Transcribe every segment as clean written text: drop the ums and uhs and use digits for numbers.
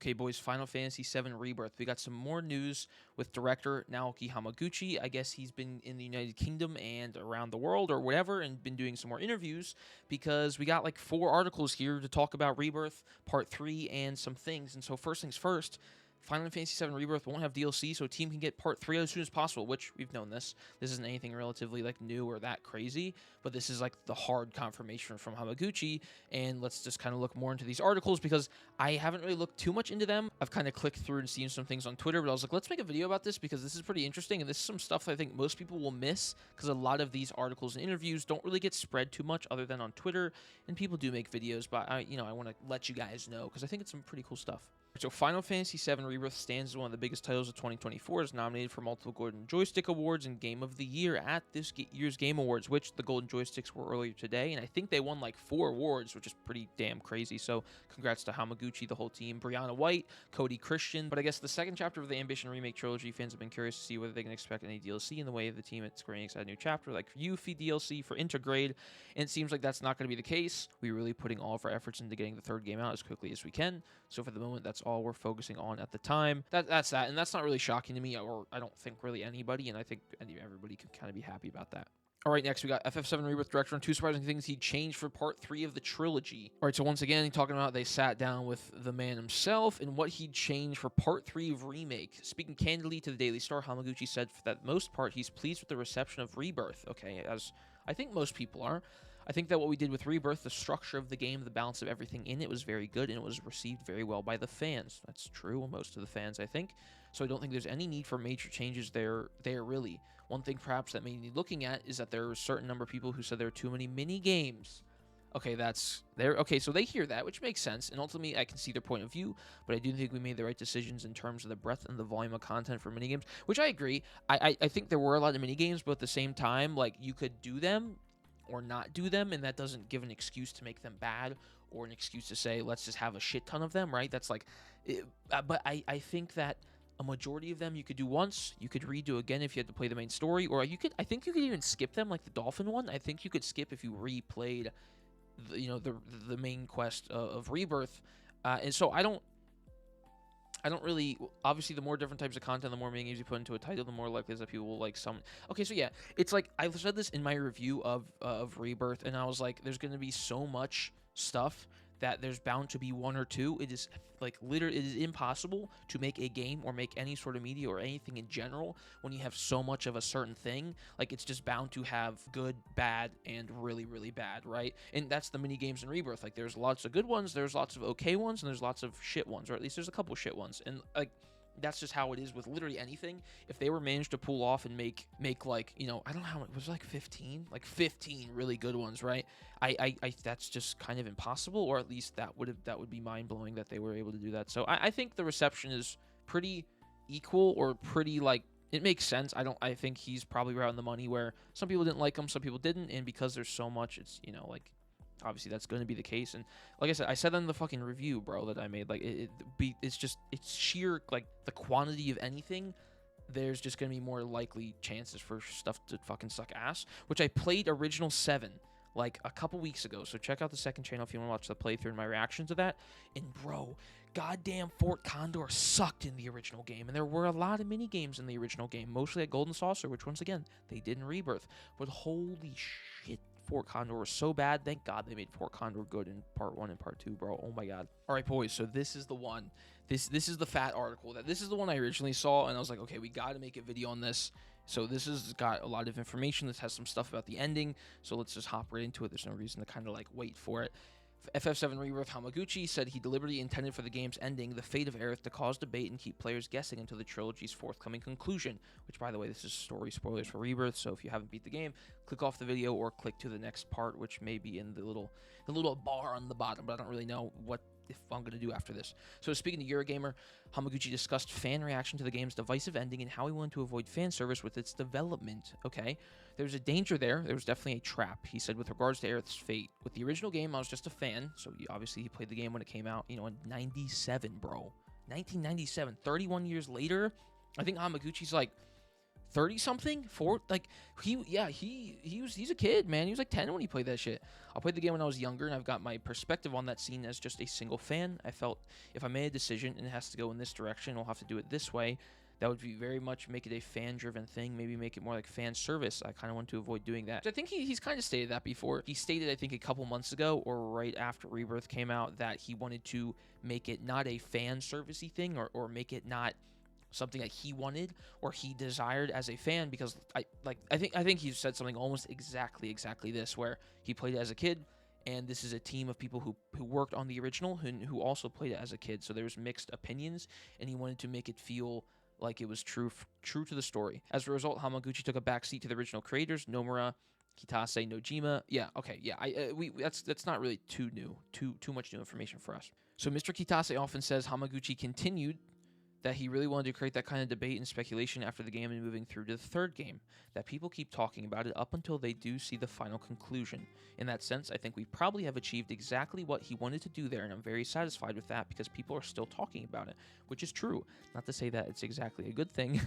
Okay, boys, Final Fantasy VII Rebirth. We got some more news with director Naoki Hamaguchi. I guess he's been in the United Kingdom and around the world or whatever and been doing some more interviews because we got like 4 articles here to talk about Rebirth Part 3 and some things. And so first things first, Final Fantasy VII Rebirth won't have DLC, so a team can get Part 3 as soon as possible, which we've known this. This isn't anything relatively like new or that crazy, but this is like the hard confirmation from Hamaguchi. And let's just kind of look more into these articles because I haven't really looked too much into them. I've kind of clicked through and seen some things on Twitter, but I was like, let's make a video about this because this is pretty interesting, and this is some stuff I think most people will miss because a lot of these articles and interviews don't really get spread too much other than on Twitter, and people do make videos, but I want to let you guys know because I think it's some pretty cool stuff. So Final Fantasy VII Rebirth stands as one of the biggest titles of 2024. It's nominated for multiple Golden Joystick Awards and Game of the Year at this year's Game Awards, which the Golden Joysticks were earlier today, and I think they won like 4 awards, which is pretty damn crazy. So congrats to Hamaguchi, the whole team, Brianna White, Cody Christian. But I guess the second chapter of the Ambition Remake trilogy, fans have been curious to see whether they can expect any DLC in the way of the team at Square Enix had a new chapter like Yuffie DLC for Intergrade, and it seems like that's not going to be the case. We're really putting all of our efforts into getting the 3rd game out as quickly as we can. So for the moment, that's all we're focusing on at the time. That's that, and that's not really shocking to me, or I don't think really anybody, and I think everybody could kind of be happy about that. All right, next we got FF7 Rebirth director on 2 surprising things he changed for Part 3 of the trilogy. All right, so once again, talking about they sat down with the man himself and what he'd changed for Part 3 of Remake. Speaking candidly to the Daily Star, Hamaguchi said for that most part, he's pleased with the reception of Rebirth. Okay, as I think most people are. I think that what we did with Rebirth, the structure of the game, the balance of everything in it was very good, and it was received very well by the fans. That's true, most of the fans, I think. So I don't think there's any need for major changes there really. One thing perhaps that may need looking at is that there are a certain number of people who said there are too many mini-games. Okay, okay, so they hear that, which makes sense, and ultimately I can see their point of view, but I do think we made the right decisions in terms of the breadth and the volume of content for minigames, which I agree. I think there were a lot of minigames, but at the same time, like, you could do them or not do them, and that doesn't give an excuse to make them bad or an excuse to say let's just have a shit ton of them, right? That's like but I think that a majority of them you could do once, you could redo again if you had to play the main story, or I think you could even skip them, like the dolphin one. I think you could skip if you replayed the main quest of Rebirth, and so I don't really, obviously the more different types of content, the more minigames you put into a title, the more likely is that people will like some. Okay, so yeah, it's like, I've said this in my review of Rebirth, and I was like, there's going to be so much stuff that there's bound to be 1 or 2. It is like literally, it is impossible to make a game or make any sort of media or anything in general when you have so much of a certain thing. Like, it's just bound to have good, bad, and really, really bad, right? And that's the mini games in Rebirth. Like, there's lots of good ones, there's lots of okay ones, and there's lots of shit ones, or at least there's a couple shit ones. And like, that's just how it is with literally anything. If they were managed to pull off and make like, I don't know how it was, like 15 really good ones, right? I that's just kind of impossible, or at least that would be mind-blowing that they were able to do that. So I think the reception is pretty equal, or pretty, like, it makes sense. I think he's probably right on the money where some people didn't like him, some people didn't, and because there's so much, it's, like, obviously that's going to be the case. And like I said in the fucking review, bro, that I made, like, it's sheer, like, the quantity of anything, there's just going to be more likely chances for stuff to fucking suck ass, which I played Original 7 like a couple weeks ago, so check out the second channel if you want to watch the playthrough and my reaction to that. And bro, goddamn Fort Condor sucked in the original game, and there were a lot of mini games in the original game, mostly at Golden Saucer, which once again they did in Rebirth, but holy shit, Fort Condor was so bad. Thank God they made Fort Condor good in Part 1 and Part 2, bro. Oh my God. All right, boys, so this is the one. This is the fat article. This is the one I originally saw, and I was like, okay, we got to make a video on this. So this has got a lot of information. This has some stuff about the ending, so let's just hop right into it. There's no reason to kind of like wait for it. FF7 Rebirth Hamaguchi said he deliberately intended for the game's ending, the fate of Aerith, to cause debate and keep players guessing until the trilogy's forthcoming conclusion, which, by the way, this is story spoilers for Rebirth, so if you haven't beat the game, click off the video or click to the next part, which may be in the little bar on the bottom, but I don't really know what if I'm going to do after this. So speaking to Eurogamer, Hamaguchi discussed fan reaction to the game's divisive ending and how he wanted to avoid fan service with its development. Okay, there's a danger there. There was definitely a trap, he said, with regards to Aerith's fate. With the original game, I was just a fan, so obviously he played the game when it came out, in 97, bro. 1997, 31 years later. I think Hamaguchi's like 30 something, he's a kid, man. He was like 10 when he played that shit. I played the game when I was younger, and I've got my perspective on that scene as just a single fan. I felt if I made a decision and it has to go in this direction, I'll have to do it this way. That would be very much make it a fan-driven thing, maybe make it more like fan service. I kind of want to avoid doing that. I think he's kind of stated that before. He stated, I think, a couple months ago or right after Rebirth came out that he wanted to make it not a fan servicey thing or make it not something that he wanted or he desired as a fan, because I think he said something almost exactly this, where he played it as a kid, and this is a team of people who worked on the original who also played it as a kid, so there was mixed opinions, and he wanted to make it feel like it was true to the story. As a result, Hamaguchi took a backseat to the original creators, Nomura, Kitase, Nojima. That's not really too much new information for us. So Mr. Kitase often says Hamaguchi continued that he really wanted to create that kind of debate and speculation after the game and moving through to the third game, that people keep talking about it up until they do see the final conclusion. In that sense, I think we probably have achieved exactly what he wanted to do there, and I'm very satisfied with that because people are still talking about it, which is true. Not to say that it's exactly a good thing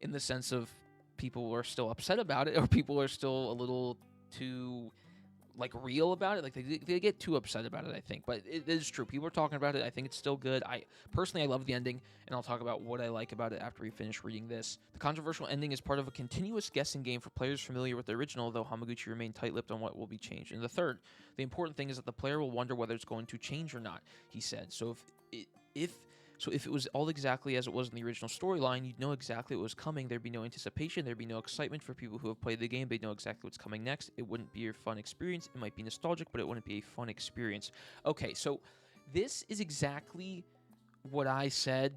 in the sense of people are still upset about it, or people are still a little too real about it. They get too upset about it, I think, but it is true. People are talking about it. I think it's still good. I love the ending, and I'll talk about what I like about it after we finish reading this. The controversial ending is part of a continuous guessing game for players familiar with the original, though Hamaguchi remained tight-lipped on what will be changed in the third. The important thing is that the player will wonder whether it's going to change or not, he said. So if it was all exactly as it was in the original storyline, you'd know exactly what was coming. There'd be no anticipation. There'd be no excitement for people who have played the game. They'd know exactly what's coming next. It wouldn't be a fun experience. It might be nostalgic, but it wouldn't be a fun experience. Okay, so this is exactly what I said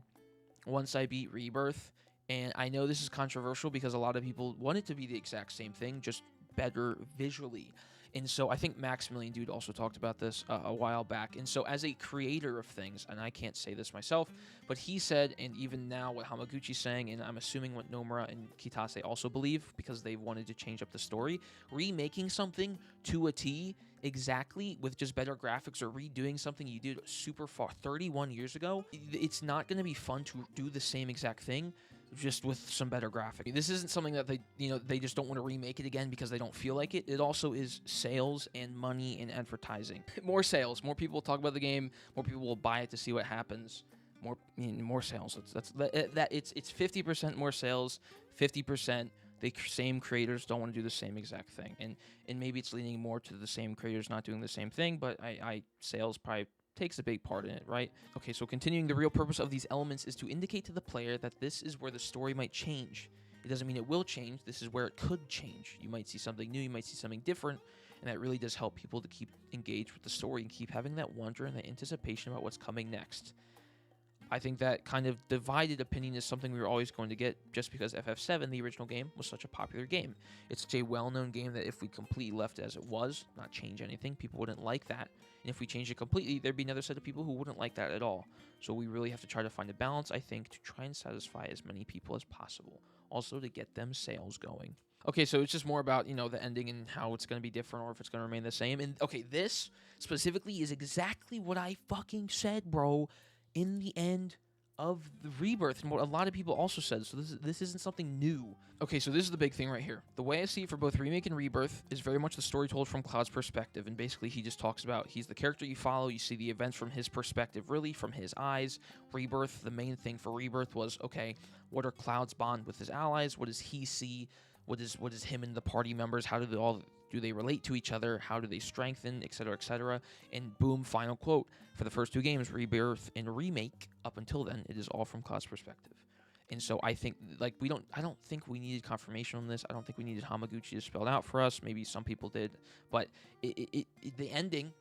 once I beat Rebirth. And I know this is controversial because a lot of people want it to be the exact same thing, just better visually. And so I think Maximilian Dude also talked about this a while back. And so as a creator of things, and I can't say this myself, but he said, and even now what Hamaguchi's saying, and I'm assuming what Nomura and Kitase also believe because they wanted to change up the story, remaking something to a T exactly with just better graphics or redoing something you did super far 31 years ago, it's not going to be fun to do the same exact thing just with some better graphics. This isn't something that they just don't want to remake it again because they don't feel like it. It also is sales and money and advertising. More sales, more people will talk about the game, more people will buy it to see what happens. More sales. It's 50% more sales, 50% the same creators don't want to do the same exact thing, and maybe it's leaning more to the same creators not doing the same thing, but sales probably takes a big part in it, right? Okay, so continuing, the real purpose of these elements is to indicate to the player that this is where the story might change. It doesn't mean it will change. This is where it could change. You might see something new. You might see something different, and that really does help people to keep engaged with the story and keep having that wonder and that anticipation about what's coming next. I think that kind of divided opinion is something we were always going to get just because FF7, the original game, was such a popular game. It's such a well-known game that if we completely left it as it was, not change anything, people wouldn't like that. And if we changed it completely, there'd be another set of people who wouldn't like that at all. So we really have to try to find a balance, I think, to try and satisfy as many people as possible. Also to get them sales going. Okay, so it's just more about, the ending and how it's going to be different or if it's going to remain the same. And, okay, this specifically is exactly what I fucking said, bro, in the end of the Rebirth, and what a lot of people also said, so this isn't something new. Okay, so this is the big thing right here. The way I see it for both Remake and Rebirth is very much the story told from Cloud's perspective, and basically he just talks about, he's the character you follow, you see the events from his perspective, really, from his eyes. Rebirth, the main thing for Rebirth was, okay, what are Cloud's bond with his allies? What does he see? What is him and the party members? How do they relate to each other? How do they strengthen, etc., etc.? And boom, final quote. For the first two games, Rebirth and Remake, up until then, it is all from Cloud's perspective. And so I think, I don't think we needed confirmation on this. I don't think we needed Hamaguchi to spell it out for us. Maybe some people did. But the ending,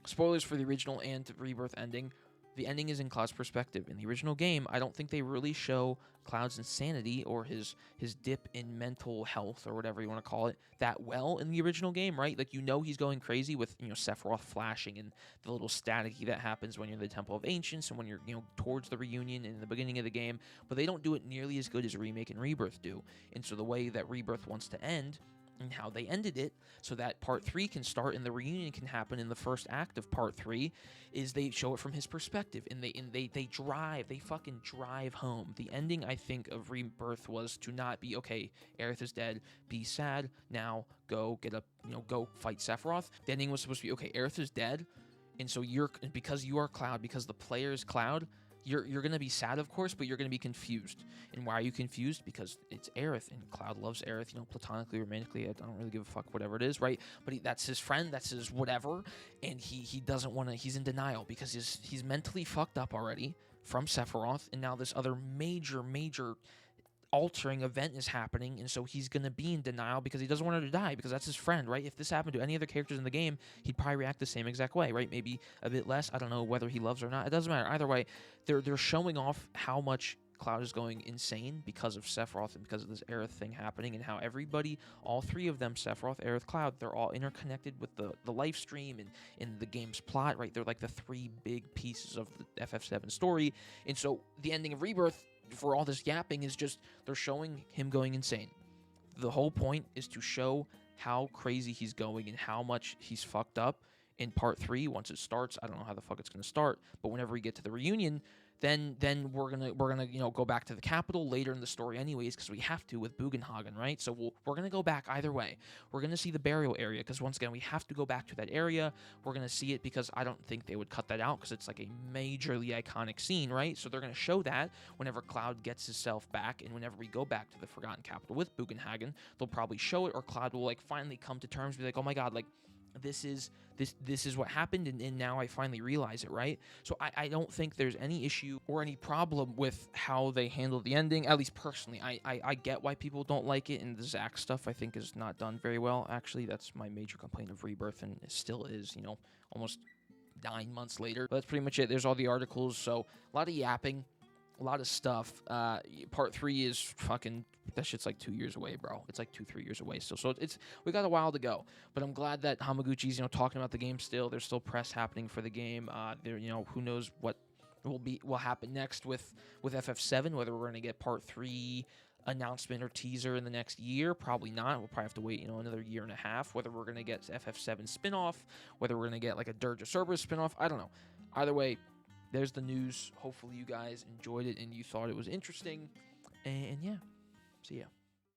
spoilers for the original and Rebirth ending, the ending is in Cloud's perspective. In the original game, I don't think they really show Cloud's insanity or his dip in mental health or whatever you want to call it that well in the original game, right? He's going crazy with, Sephiroth flashing and the little staticky that happens when you're in the Temple of Ancients and when you're, towards the reunion in the beginning of the game. But they don't do it nearly as good as Remake and Rebirth do. And so the way that Rebirth wants to end and how they ended it, so that part 3 can start and the reunion can happen in the first act of part 3, is they show it from his perspective, and they fucking drive home. The ending, I think, of Rebirth was to not be, okay, Aerith is dead, be sad, now go get a, go fight Sephiroth. The ending was supposed to be, okay, Aerith is dead, and so because you are Cloud, because the player is Cloud, you're going to be sad, of course, but you're going to be confused. And why are you confused? Because it's Aerith, and Cloud loves Aerith, platonically, romantically. I don't really give a fuck, whatever it is, right? But that's his friend, that's his whatever, and he doesn't want to, he's in denial because he's mentally fucked up already from Sephiroth, and now this other major altering event is happening, and so he's going to be in denial because he doesn't want her to die, because that's his friend, right? If this happened to any other characters in the game, he'd probably react the same exact way, right? Maybe a bit less. I don't know whether he loves her or not. It doesn't matter. Either way, they're showing off how much Cloud is going insane because of Sephiroth and because of this Aerith thing happening, and how everybody, all three of them, Sephiroth, Aerith, Cloud, they're all interconnected with the life stream and in the game's plot, right? They're like the three big pieces of the FF7 story, and so the ending of Rebirth, for all this yapping, is just they're showing him going insane. The whole point is to show how crazy he's going and how much he's fucked up in part 3. Once it starts, I don't know how the fuck it's going to start, but whenever we get to the reunion, then we're gonna go back to the capital later in the story anyways, because we have to with Bugenhagen, right? So we're gonna go back either way. We're gonna see the burial area, because once again we have to go back to that area. We're gonna see it because I don't think they would cut that out, because it's like a majorly iconic scene, right? So they're gonna show that whenever Cloud gets himself back, and whenever we go back to the Forgotten Capital with Bugenhagen, they'll probably show it, or Cloud will like finally come to terms, be like, oh my god, like this is what happened, and now I finally realize it, right? So I don't think there's any issue or any problem with how they handle the ending, at least personally. I get why people don't like it, and the Zack stuff I think is not done very well. Actually, that's my major complaint of Rebirth, and it still is, almost 9 months later. But that's pretty much it. There's all the articles, so a lot of yapping, a lot of stuff. Part 3 is fucking, that shit's like 2 years away, bro. It's like 2-3 years away still. So we got a while to go. But I'm glad that Hamaguchi's, talking about the game still. There's still press happening for the game. Who knows what will happen next with FF7, whether we're gonna get part 3 announcement or teaser in the next year. Probably not. We'll probably have to wait, another year and a half. Whether we're gonna get FF7 spin-off, whether we're gonna get like a Dirge of Cerberus spin-off, I don't know. Either way, there's the news. Hopefully you guys enjoyed it and you thought it was interesting. And yeah, see ya.